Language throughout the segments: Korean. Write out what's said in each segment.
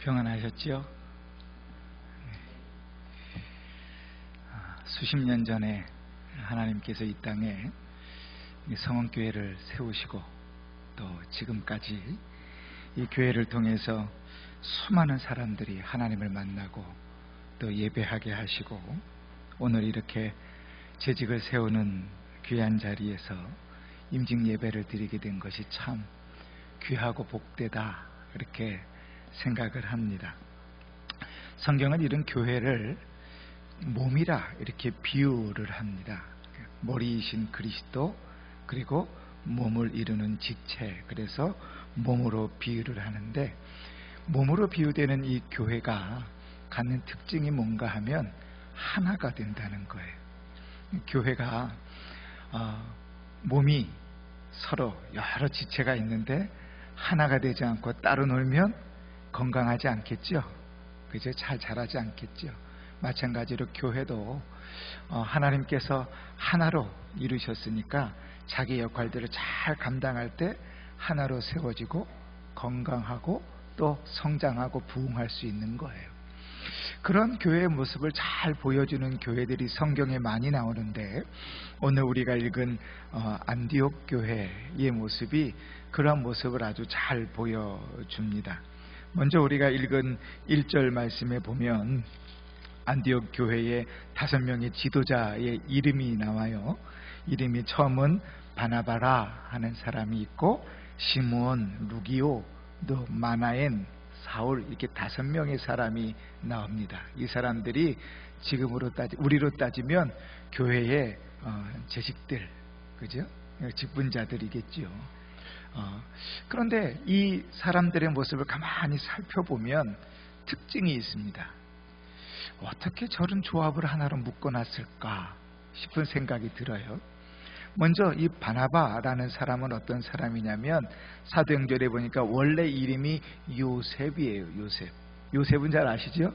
평안하셨죠? 수십 년 전에 하나님께서 이 땅에 성원교회를 세우시고 또 지금까지 이 교회를 통해서 수많은 사람들이 하나님을 만나고 또 예배하게 하시고 오늘 이렇게 재직을 세우는 귀한 자리에서 임직 예배를 드리게 된 것이 참 귀하고 복되다 이렇게 생각을 합니다. 성경은 이런 교회를 몸이라 이렇게 비유를 합니다. 머리이신 그리스도 그리고 몸을 이루는 지체, 그래서 몸으로 비유를 하는데, 몸으로 비유되는 이 교회가 갖는 특징이 뭔가 하면 하나가 된다는 거예요. 교회가 몸이 서로 여러 지체가 있는데 하나가 되지 않고 따로 놀면 건강하지 않겠죠? 그죠? 잘 자라지 않겠죠? 마찬가지로 교회도 하나님께서 하나로 이루셨으니까 자기 역할들을 잘 감당할 때 하나로 세워지고 건강하고 또 성장하고 부흥할 수 있는 거예요. 그런 교회의 모습을 잘 보여주는 교회들이 성경에 많이 나오는데, 오늘 우리가 읽은 안디옥 교회의 모습이 그런 모습을 아주 잘 보여줍니다. 먼저 우리가 읽은 1절 말씀에 보면 안디옥 교회의 5명의 지도자의 이름이 나와요. 이름이 처음은 바나바라 하는 사람이 있고, 시므온, 루기오, 또 마나엔, 사울, 이렇게 5명의 사람이 나옵니다. 이 사람들이 우리로 따지면 교회의 재직들, 그죠? 직분자들이겠죠. 그런데 이 사람들의 모습을 가만히 살펴보면 특징이 있습니다. 어떻게 저런 조합을 하나로 묶어놨을까 싶은 생각이 들어요. 먼저 이 바나바라는 사람은 어떤 사람이냐면, 사도행전에 보니까 원래 이름이 요셉이에요. 요셉은 잘 아시죠?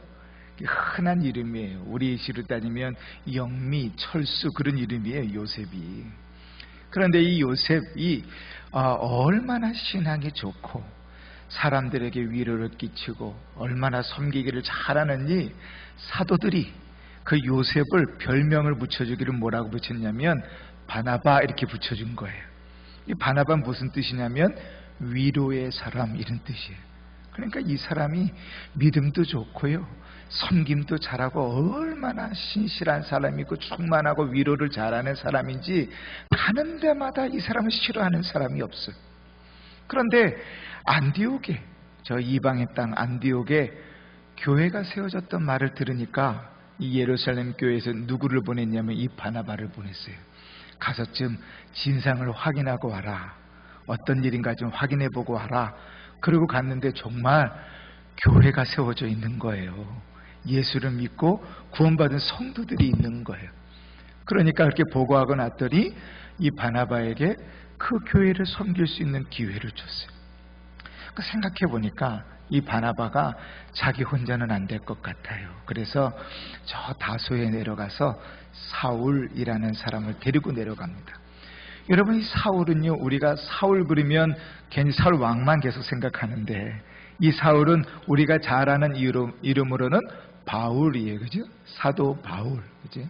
흔한 이름이에요. 우리 시로 따지면 영미, 철수, 그런 이름이에요, 요셉이. 그런데 이 요셉이 얼마나 신앙이 좋고 사람들에게 위로를 끼치고 얼마나 섬기기를 잘하는지 사도들이 그 요셉을 별명을 붙여주기를 뭐라고 붙였냐면 바나바 이렇게 붙여준 거예요. 이 바나바는 무슨 뜻이냐면 위로의 사람, 이런 뜻이에요. 그러니까 이 사람이 믿음도 좋고요, 섬김도 잘하고 얼마나 신실한 사람이고 충만하고 위로를 잘하는 사람인지 가는 데마다 이 사람을 싫어하는 사람이 없어요. 그런데 안디옥에, 저 이방의 땅 안디옥에 교회가 세워졌던 말을 들으니까 이 예루살렘 교회에서 누구를 보냈냐면 이 바나바를 보냈어요. 가서 좀 진상을 확인하고 와라, 어떤 일인가 좀 확인해보고 와라. 그러고 갔는데 정말 교회가 세워져 있는 거예요. 예수를 믿고 구원받은 성도들이 있는 거예요. 그러니까 그렇게 보고하고 났더니 이 바나바에게 그 교회를 섬길 수 있는 기회를 줬어요. 생각해 보니까 이 바나바가 자기 혼자는 안 될 것 같아요. 그래서 저 다소에 내려가서 사울이라는 사람을 데리고 내려갑니다. 여러분, 이 사울은요, 우리가 사울 그러면 괜히 사울 왕만 계속 생각하는데, 이 사울은 우리가 잘 아는 이름으로는 바울이에요. 그죠? 사도 바울. 그죠?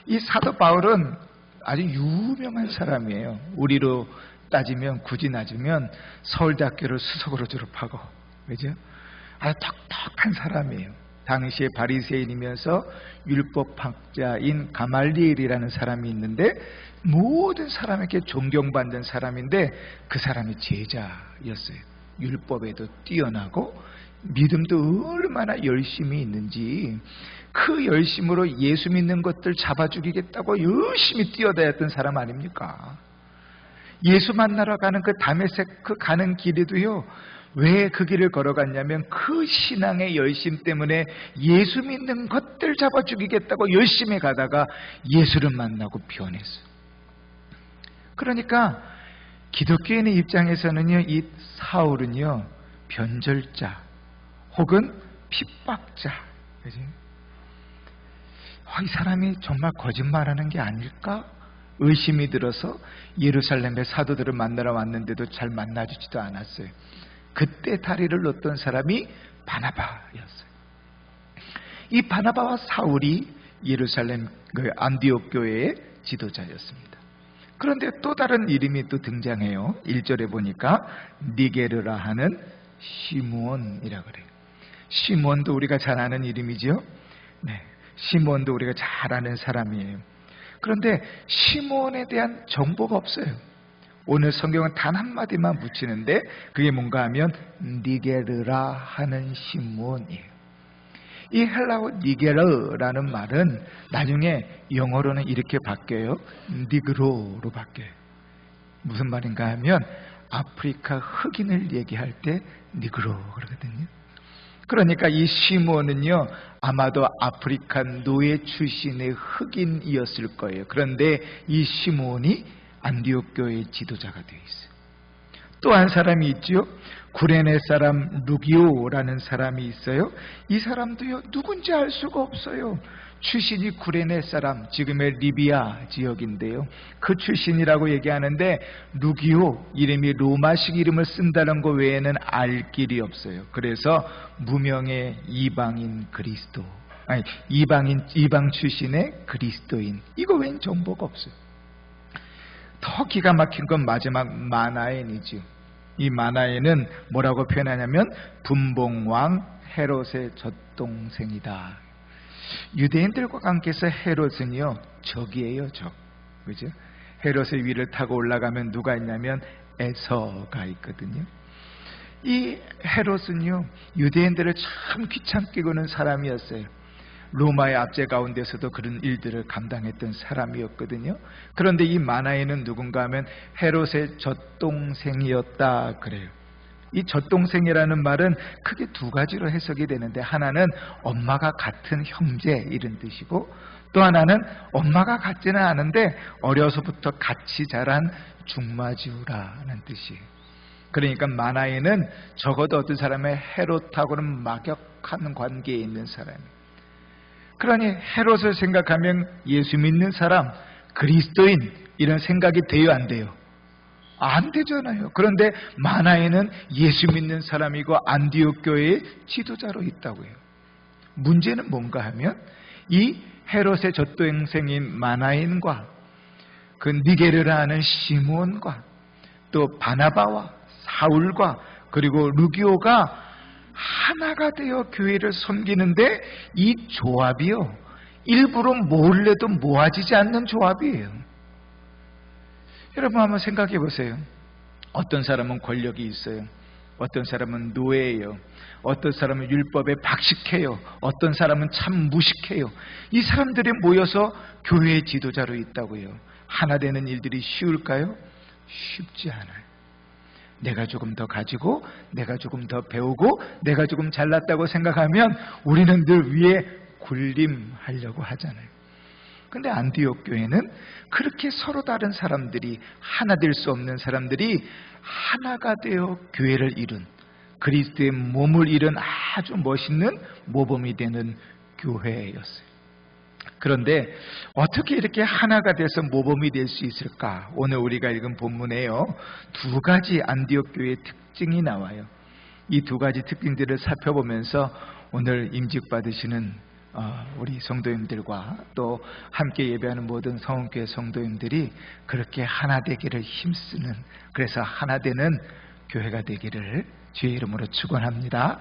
이 사도 바울은 아주 유명한 사람이에요. 우리로 따지면, 굳이 따지면 서울대학교를 수석으로 졸업하고, 그죠? 아주 똑똑한 사람이에요. 당시에 바리새인이면서 율법학자인 가말리엘이라는 사람이 있는데 모든 사람에게 존경받는 사람인데, 그 사람이 제자였어요. 율법에도 뛰어나고 믿음도 얼마나 열심히 있는지, 그 열심으로 예수 믿는 것들 잡아 죽이겠다고 열심히 뛰어다녔던 사람 아닙니까? 예수 만나러 가는 그 다메섹 가는 길에도요, 왜 그 길을 걸어갔냐면 그 신앙의 열심 때문에 예수 믿는 것들 잡아 죽이겠다고 열심히 가다가 예수를 만나고 변했어요. 그러니까 기독교인의 입장에서는요, 이 사울은요, 변절자 혹은 핍박자. 그지? 이 사람이 정말 거짓말하는 게 아닐까? 의심이 들어서 예루살렘에 사도들을 만나러 왔는데도 잘 만나주지도 않았어요. 그때 다리를 놓던 사람이 바나바였어요. 이 바나바와 사울이 예루살렘 안디옥 교회의 지도자였습니다. 그런데 또 다른 이름이 또 등장해요. 1절에 보니까 니게르라 하는 시므온이라고 그래요. 시므온도 우리가 잘 아는 이름이죠. 네, 시므온도 우리가 잘 아는 사람이에요. 그런데 시므온에 대한 정보가 없어요. 오늘 성경은 단 한마디만 붙이는데 그게 뭔가 하면 니게르라 하는 시므온이에요. 이 헬라어 니게르라는 말은 나중에 영어로는 이렇게 바뀌어요. 니그로로 바뀌어요. 무슨 말인가 하면 아프리카 흑인을 얘기할 때 니그로 그러거든요. 그러니까 이 시므온은요 아마도 아프리카 노예 출신의 흑인이었을 거예요. 그런데 이 시므온이 안디옥 교회의 지도자가 되어 있어요. 또 한 사람이 있죠. 구레네 사람 루기오라는 사람이 있어요. 이 사람도요 누군지 알 수가 없어요. 출신이 구레네 사람, 지금의 리비아 지역인데요. 그 출신이라고 얘기하는데 루기오 이름이 로마식 이름을 쓴다는 것 외에는 알 길이 없어요. 그래서 무명의 이방인 그리스도, 아니 이방 출신의 그리스도인, 이거 외엔 정보가 없어요. 더 기가 막힌 건 마지막 마나엔이죠. 이 마나엔은 뭐라고 표현하냐면 분봉왕 헤롯의 젖동생이다. 유대인들과 관계에서 헤롯은요 적이에요, 적. 그죠? 헤롯의 위를 타고 올라가면 누가 있냐면 에서가 있거든요. 이 헤롯은요 유대인들을 참 귀찮게 구는 사람이었어요. 로마의 압제 가운데서도 그런 일들을 감당했던 사람이었거든요. 그런데 이 마나엔은 누군가 하면 헤롯의 젖동생이었다 그래요. 이 젖동생이라는 말은 크게 두 가지로 해석이 되는데, 하나는 엄마가 같은 형제 이런 뜻이고, 또 하나는 엄마가 같지는 않은데 어려서부터 같이 자란 중마지우라는 뜻이에요. 그러니까 마나엔은 적어도 어떤 사람의 헤롯하고는 막역한 관계에 있는 사람이에요. 그러니 헤롯을 생각하면 예수 믿는 사람, 그리스도인 이런 생각이 돼요, 안 돼요? 안 되잖아요. 그런데 마나엔은 예수 믿는 사람이고 안디옥 교회의 지도자로 있다고 해요. 문제는 뭔가 하면 이 헤롯의 젖동생인 마나엔과 그 니게르라는 시므온과 또 바나바와 사울과 그리고 루기오가 하나가 되어 교회를 섬기는데 이 조합이요 일부러 몰래도 모아지지 않는 조합이에요. 여러분 한번 생각해 보세요. 어떤 사람은 권력이 있어요. 어떤 사람은 노예예요. 어떤 사람은 율법에 박식해요. 어떤 사람은 참 무식해요. 이 사람들이 모여서 교회의 지도자로 있다고요. 하나 되는 일들이 쉬울까요? 쉽지 않아요. 내가 조금 더 가지고, 내가 조금 더 배우고, 내가 조금 잘났다고 생각하면 우리는 늘 위에 군림하려고 하잖아요. 근데 안디옥 교회는 그렇게 서로 다른 사람들이, 하나 될 수 없는 사람들이 하나가 되어 교회를 이룬, 그리스도의 몸을 이룬 아주 멋있는 모범이 되는 교회였어요. 그런데 어떻게 이렇게 하나가 돼서 모범이 될 수 있을까? 오늘 우리가 읽은 본문에요 두 가지 안디옥 교회의 특징이 나와요. 이 두 가지 특징들을 살펴보면서 오늘 임직 받으시는 우리 성도님들과 또 함께 예배하는 모든 성원교회 성도님들이 그렇게 하나 되기를 힘쓰는, 그래서 하나 되는 교회가 되기를 주의 이름으로 축원합니다.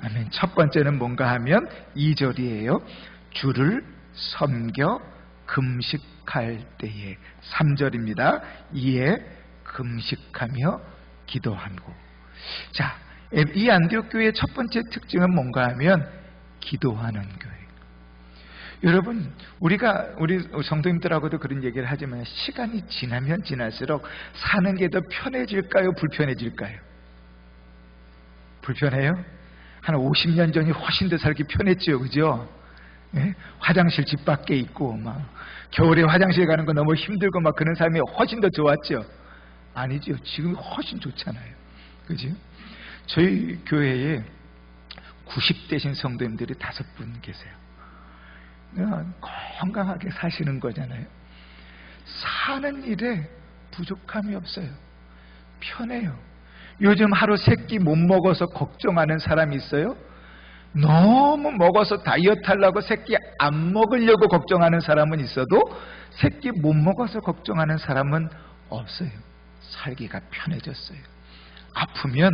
아멘. 첫 번째는 뭔가 하면 2절이에요. 주를 섬겨 금식할 때에, 3절입니다. 이에 금식하며 기도하고. 자, 이 안디옥 교회의 첫 번째 특징은 뭔가 하면 기도하는 교회. 여러분, 우리 성도님들하고도 그런 얘기를 하지만 시간이 지나면 지날수록 사는 게 더 편해질까요? 불편해질까요? 불편해요? 한 50년 전이 훨씬 더 살기 편했죠, 그죠? 예? 화장실 집 밖에 있고 막 겨울에 화장실 가는 거 너무 힘들고 막 그런 삶이 훨씬 더 좋았죠? 아니죠. 지금 훨씬 좋잖아요. 그죠? 저희 교회에 90대신 성도님들이 5분 계세요. 건강하게 사시는 거잖아요. 사는 일에 부족함이 없어요. 편해요. 요즘 하루 3끼 못 먹어서 걱정하는 사람이 있어요? 너무 먹어서 다이어트 하려고 새끼 안 먹으려고 걱정하는 사람은 있어도 새끼 못 먹어서 걱정하는 사람은 없어요. 살기가 편해졌어요. 아프면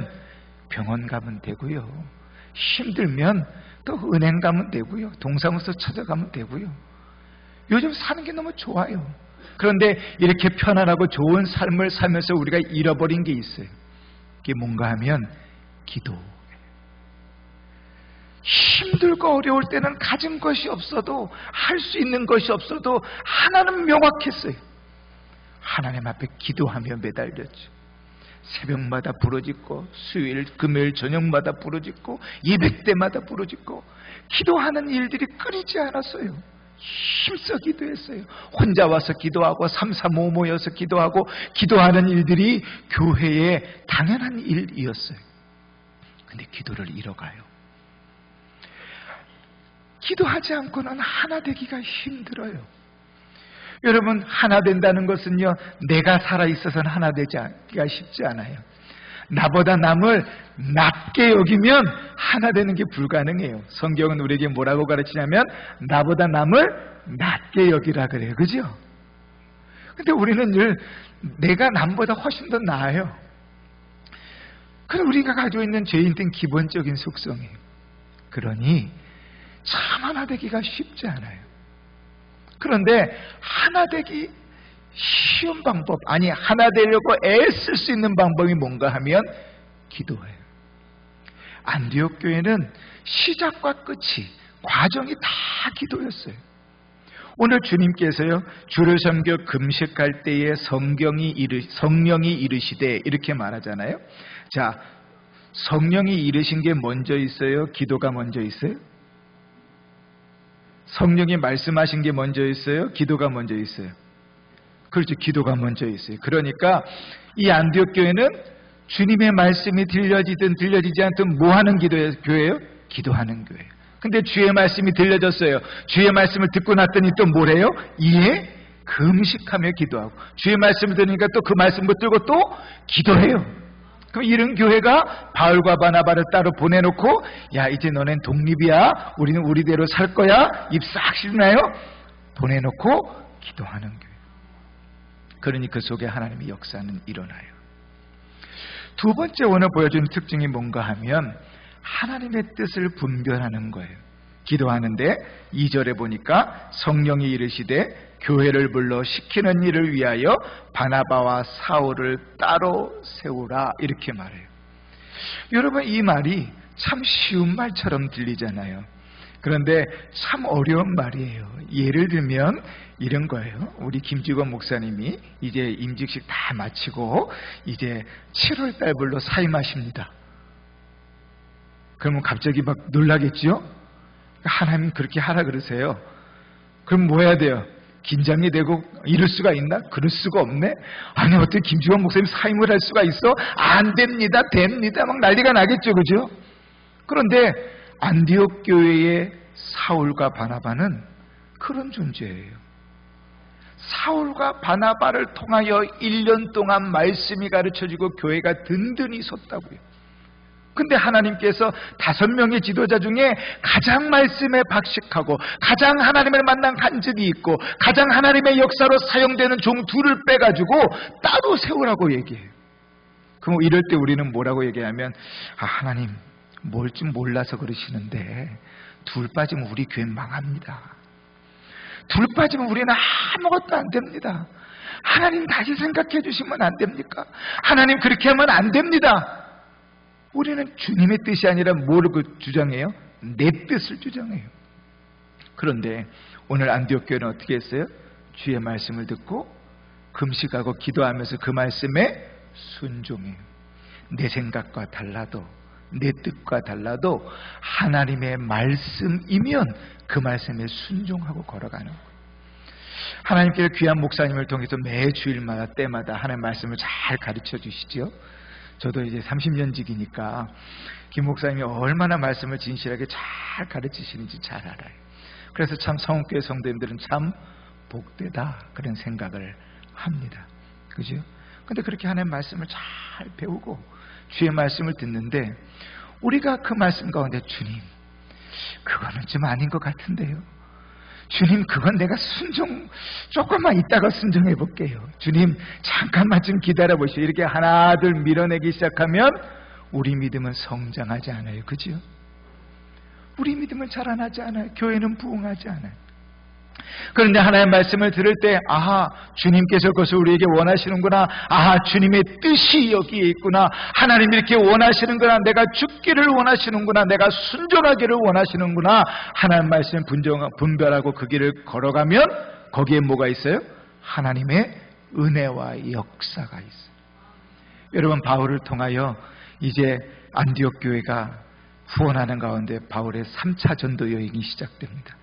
병원 가면 되고요. 힘들면 또 은행 가면 되고요. 동사무소 찾아가면 되고요. 요즘 사는 게 너무 좋아요. 그런데 이렇게 편안하고 좋은 삶을 살면서 우리가 잃어버린 게 있어요. 그게 뭔가 하면 기도. 힘들고 어려울 때는 가진 것이 없어도, 할 수 있는 것이 없어도 하나는 명확했어요. 하나님 앞에 기도하며 매달렸죠. 새벽마다 부르짖고, 수요일 금요일 저녁마다 부르짖고, 예배 때마다 부르짖고, 기도하는 일들이 끊이지 않았어요. 힘써 기도했어요. 혼자 와서 기도하고 3, 4, 5 모여서 기도하고, 기도하는 일들이 교회의 당연한 일이었어요. 근데 기도를 잃어가요. 기도하지 않고는 하나 되기가 힘들어요. 여러분, 하나 된다는 것은요, 내가 살아있어서는 하나 되기가 쉽지 않아요. 나보다 남을 낮게 여기면 하나 되는 게 불가능해요. 성경은 우리에게 뭐라고 가르치냐면 나보다 남을 낮게 여기라 그래요. 그죠? 근데 우리는 늘 내가 남보다 훨씬 더 나아요. 그럼 우리가 가지고 있는 죄인된 기본적인 속성이에요. 그러니 참 하나 되기가 쉽지 않아요. 그런데 하나 되기 쉬운 방법, 아니 하나 되려고 애쓸 수 있는 방법이 뭔가 하면 기도예요. 안디옥 교회는 시작과 끝이, 과정이 다 기도였어요. 오늘 주님께서요, 주를 섬겨 금식할 때에 성령이 이르시되 이렇게 말하잖아요. 자, 성령이 이르신 게 먼저 있어요? 기도가 먼저 있어요? 성령이 말씀하신 게 먼저 있어요? 기도가 먼저 있어요? 그렇죠. 기도가 먼저 있어요. 그러니까 이 안디옥 교회는 주님의 말씀이 들려지든 들려지지 않든 뭐 하는 교회예요? 기도하는 교회예요. 근데 주의 말씀이 들려졌어요. 주의 말씀을 듣고 났더니 또 뭐래요? 이에 금식하며 기도하고, 주의 말씀을 들으니까 또 그 말씀 붙들고 또 기도해요. 그럼 이런 교회가 바울과 바나바를 따로 보내놓고, 야 이제 너넨 독립이야, 우리는 우리대로 살 거야, 입 싹 씻나요? 보내놓고 기도하는 교회. 그러니 그 속에 하나님의 역사는 일어나요. 두 번째 오늘 보여주는 특징이 뭔가 하면 하나님의 뜻을 분별하는 거예요. 기도하는데 2절에 보니까 성령이 이르시되 교회를 불러 시키는 일을 위하여 바나바와 사울을 따로 세우라 이렇게 말해요. 여러분, 이 말이 참 쉬운 말처럼 들리잖아요. 그런데 참 어려운 말이에요. 예를 들면 이런 거예요. 우리 김직원 목사님이 이제 임직식 다 마치고 이제 7월달불로 사임하십니다. 그러면 갑자기 막 놀라겠죠? 하나님 그렇게 하라 그러세요. 그럼 뭐 해야 돼요? 긴장이 되고 이럴 수가 있나? 그럴 수가 없네. 아니 어떻게 김직원 목사님 사임을 할 수가 있어? 안 됩니다. 됩니다. 막 난리가 나겠죠. 그죠? 그런데 안디옥 교회의 사울과 바나바는 그런 존재예요. 사울과 바나바를 통하여 1년 동안 말씀이 가르쳐지고 교회가 든든히 섰다고요. 근데 하나님께서 5명의 지도자 중에 가장 말씀에 박식하고 가장 하나님을 만난 간증이 있고 가장 하나님의 역사로 사용되는 종 둘을 빼가지고 따로 세우라고 얘기해요. 그럼 이럴 때 우리는 뭐라고 얘기하면, 하나님 뭘 좀 몰라서 그러시는데 둘 빠지면 우리 교회 망합니다. 둘 빠지면 우리는 아무것도 안 됩니다. 하나님 다시 생각해 주시면 안 됩니까? 하나님 그렇게 하면 안 됩니다. 우리는 주님의 뜻이 아니라 뭐를 주장해요? 내 뜻을 주장해요. 그런데 오늘 안디옥 교회는 어떻게 했어요? 주의 말씀을 듣고 금식하고 기도하면서 그 말씀에 순종해요. 내 생각과 달라도, 내 뜻과 달라도 하나님의 말씀이면 그 말씀에 순종하고 걸어가는 거예요. 하나님께서 귀한 목사님을 통해서 매 주일마다 때마다 하나님의 말씀을 잘 가르쳐 주시죠. 저도 이제 30년직이니까 김 목사님이 얼마나 말씀을 진실하게 잘 가르치시는지 잘 알아요. 그래서 참 성읍교회 성도님들은 참 복되다 그런 생각을 합니다. 그죠? 근데 그렇게 하나님의 말씀을 잘 배우고 주의 말씀을 듣는데 우리가 그 말씀 가운데 주님 그거는 좀 아닌 것 같은데요. 주님, 그건 내가 조금만 이따가 순종해 볼게요. 주님, 잠깐만 좀 기다려 보시오. 이렇게 하나둘 밀어내기 시작하면 우리 믿음은 성장하지 않아요. 그죠? 우리 믿음은 자라나지 않아요. 교회는 부흥하지 않아요. 그런데 하나님의 말씀을 들을 때, 아하, 주님께서 그것을 우리에게 원하시는구나. 아하, 주님의 뜻이 여기에 있구나. 하나님이 이렇게 원하시는구나. 내가 죽기를 원하시는구나. 내가 순종하기를 원하시는구나. 하나님의 말씀을 분별하고 그 길을 걸어가면 거기에 뭐가 있어요? 하나님의 은혜와 역사가 있어요. 여러분, 바울을 통하여 이제 안디옥 교회가 후원하는 가운데 바울의 3차 전도 여행이 시작됩니다.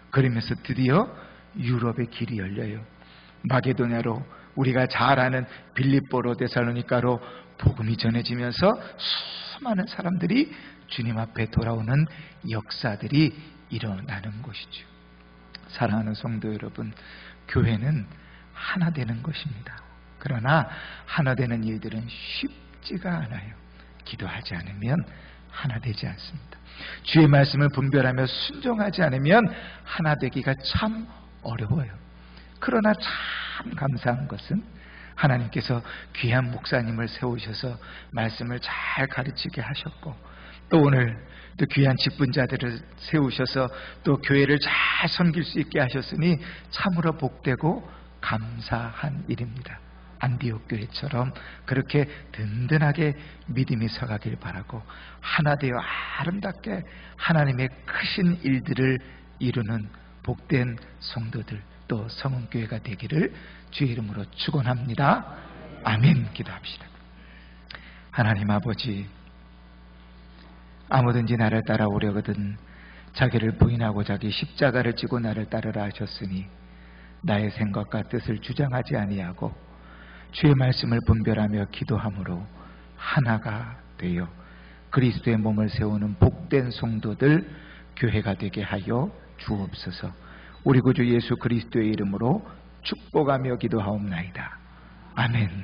그러면서 드디어 유럽의 길이 열려요. 마게도냐로, 우리가 잘 아는 빌립보로, 데살로니가로 복음이 전해지면서 수많은 사람들이 주님 앞에 돌아오는 역사들이 일어나는 것이죠. 사랑하는 성도 여러분, 교회는 하나 되는 것입니다. 그러나 하나 되는 일들은 쉽지가 않아요. 기도하지 않으면 하나 되지 않습니다. 주의 말씀을 분별하며 순종하지 않으면 하나 되기가 참 어려워요. 그러나 참 감사한 것은 하나님께서 귀한 목사님을 세우셔서 말씀을 잘 가르치게 하셨고, 또 오늘 또 귀한 직분자들을 세우셔서 또 교회를 잘 섬길 수 있게 하셨으니 참으로 복되고 감사한 일입니다. 안디옥 교회처럼 그렇게 든든하게 믿음이 서가길 바라고, 하나 되어 아름답게 하나님의 크신 일들을 이루는 복된 성도들, 또 성은교회가 되기를 주의 이름으로 축원합니다. 아멘. 기도합시다. 하나님 아버지, 아무든지 나를 따라오려거든 자기를 부인하고 자기 십자가를 지고 나를 따르라 하셨으니, 나의 생각과 뜻을 주장하지 아니하고 주의 말씀을 분별하며 기도함으로 하나가 되어 그리스도의 몸을 세우는 복된 성도들, 교회가 되게 하여 주옵소서. 우리 구주 예수 그리스도의 이름으로 축복하며 기도하옵나이다. 아멘.